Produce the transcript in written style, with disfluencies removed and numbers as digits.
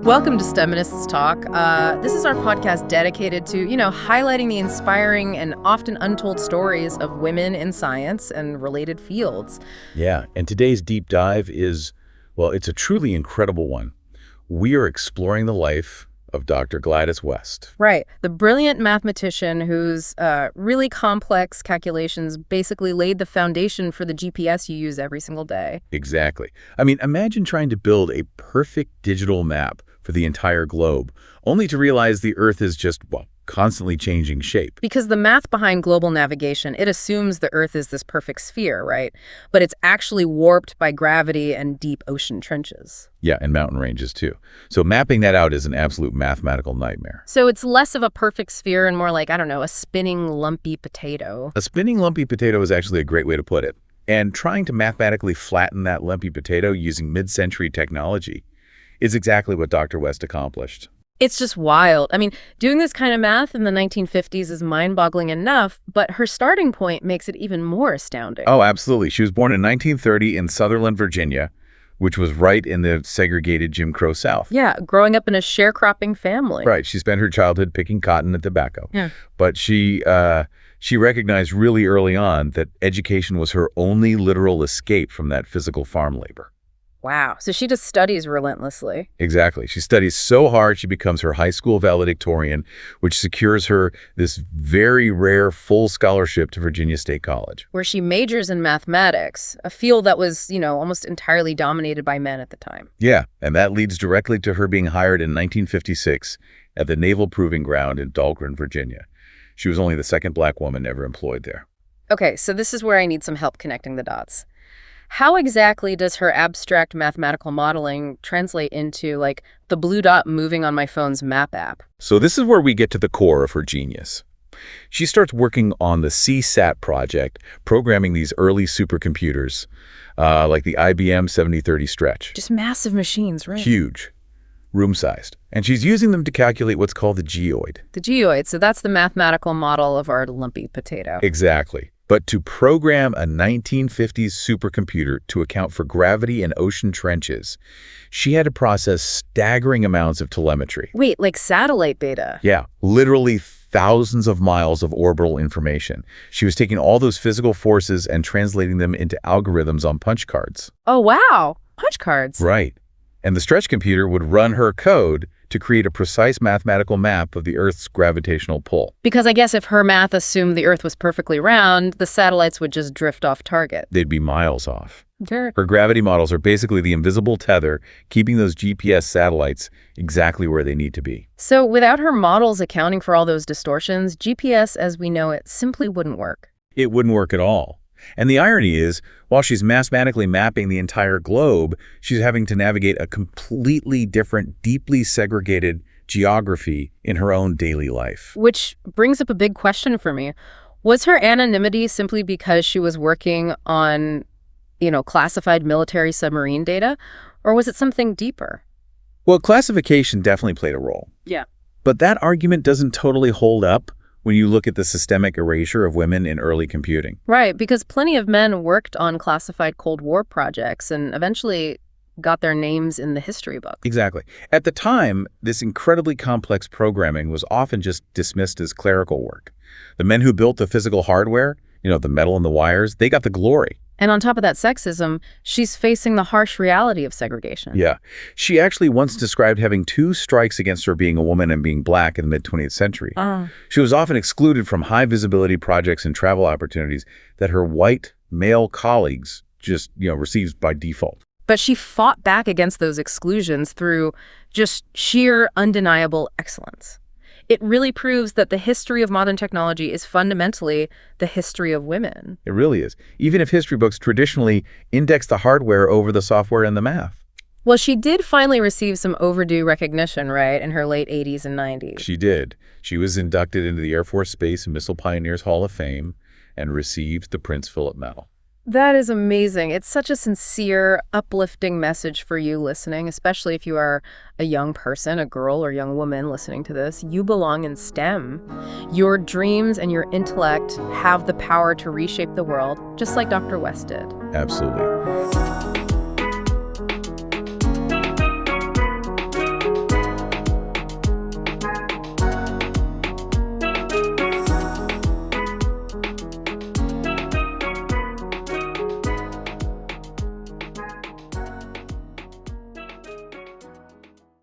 Welcome to STEMinists Talk. This is our podcast dedicated to, highlighting the inspiring and often untold stories of women in science and related fields. Yeah, and today's deep dive is, well, it's a truly incredible one. We are exploring the life of Dr. Gladys West. Right. The brilliant mathematician whose really complex calculations basically laid the foundation for the GPS you use every single day. Exactly. I mean, imagine trying to build a perfect digital map for the entire globe, only to realize the Earth is just, well, constantly changing shape. Because the math behind global navigation, it assumes the Earth is this perfect sphere, right? But it's actually warped by gravity and deep ocean trenches. Yeah, and mountain ranges too. So mapping that out is an absolute mathematical nightmare. So it's less of a perfect sphere and more like, a spinning lumpy potato. A spinning lumpy potato is actually a great way to put it. And trying to mathematically flatten that lumpy potato using mid-century technology is exactly what Dr. West accomplished. It's just wild. I mean, doing this kind of math in the 1950s is mind-boggling enough, but her starting point makes it even more astounding. Oh, absolutely. She was born in 1930 in Sutherland, Virginia, which was right in the segregated Jim Crow South. Yeah, growing up in a sharecropping family. Right. She spent her childhood picking cotton and tobacco. Yeah. But she recognized really early on that education was her only literal escape from that physical farm labor. Wow. So she just studies relentlessly. Exactly. She studies so hard she becomes her high school valedictorian, which secures her this very rare full scholarship to Virginia State College, where she majors in mathematics, a field that was, almost entirely dominated by men at the time. Yeah, and that leads directly to her being hired in 1956 at the Naval Proving Ground in Dahlgren, Virginia. She was only the second black woman ever employed there. Okay, so this is where I need some help connecting the dots. How exactly does her abstract mathematical modeling translate into, the blue dot moving on my phone's map app? So this is where we get to the core of her genius. She starts working on the CSAT project, programming these early supercomputers, like the IBM 7030 Stretch. Just massive machines, right? Huge, room-sized. And she's using them to calculate what's called the geoid. The geoid, so that's the mathematical model of our lumpy potato. Exactly. But to program a 1950s supercomputer to account for gravity and ocean trenches, she had to process staggering amounts of telemetry. Wait, like satellite data? Yeah, literally thousands of miles of orbital information. She was taking all those physical forces and translating them into algorithms on punch cards. Oh, wow. Punch cards. Right. And the Stretch computer would run her code to create a precise mathematical map of the Earth's gravitational pull. Because I guess if her math assumed the Earth was perfectly round, the satellites would just drift off target. They'd be miles off. Sure. Her gravity models are basically the invisible tether keeping those GPS satellites exactly where they need to be. So without her models accounting for all those distortions, GPS as we know it simply wouldn't work. It wouldn't work at all. And the irony is, while she's mathematically mapping the entire globe, she's having to navigate a completely different, deeply segregated geography in her own daily life. Which brings up a big question for me. Was her anonymity simply because she was working on, classified military submarine data? Or was it something deeper? Well, classification definitely played a role. Yeah. But that argument doesn't totally hold up when you look at the systemic erasure of women in early computing. Right, because plenty of men worked on classified Cold War projects and eventually got their names in the history book. Exactly. At the time, this incredibly complex programming was often just dismissed as clerical work. The men who built the physical hardware, the metal and the wires, they got the glory. And on top of that sexism, she's facing the harsh reality of segregation. Yeah. She actually once described having 2 strikes against her being a woman and being black in the mid-20th century. She was often excluded from high-visibility projects and travel opportunities that her white male colleagues just, received by default. But she fought back against those exclusions through just sheer, undeniable excellence. It really proves that the history of modern technology is fundamentally the history of women. It really is. Even if history books traditionally index the hardware over the software and the math. Well, she did finally receive some overdue recognition, right, in her late 80s and 90s. She did. She was inducted into the Air Force Space and Missile Pioneers Hall of Fame and received the Prince Philip Medal. That is amazing. It's such a sincere, uplifting message for you listening, especially if you are a young person, a girl or young woman listening to this. You belong in STEM. Your dreams and your intellect have the power to reshape the world, just like Dr. West did. Absolutely.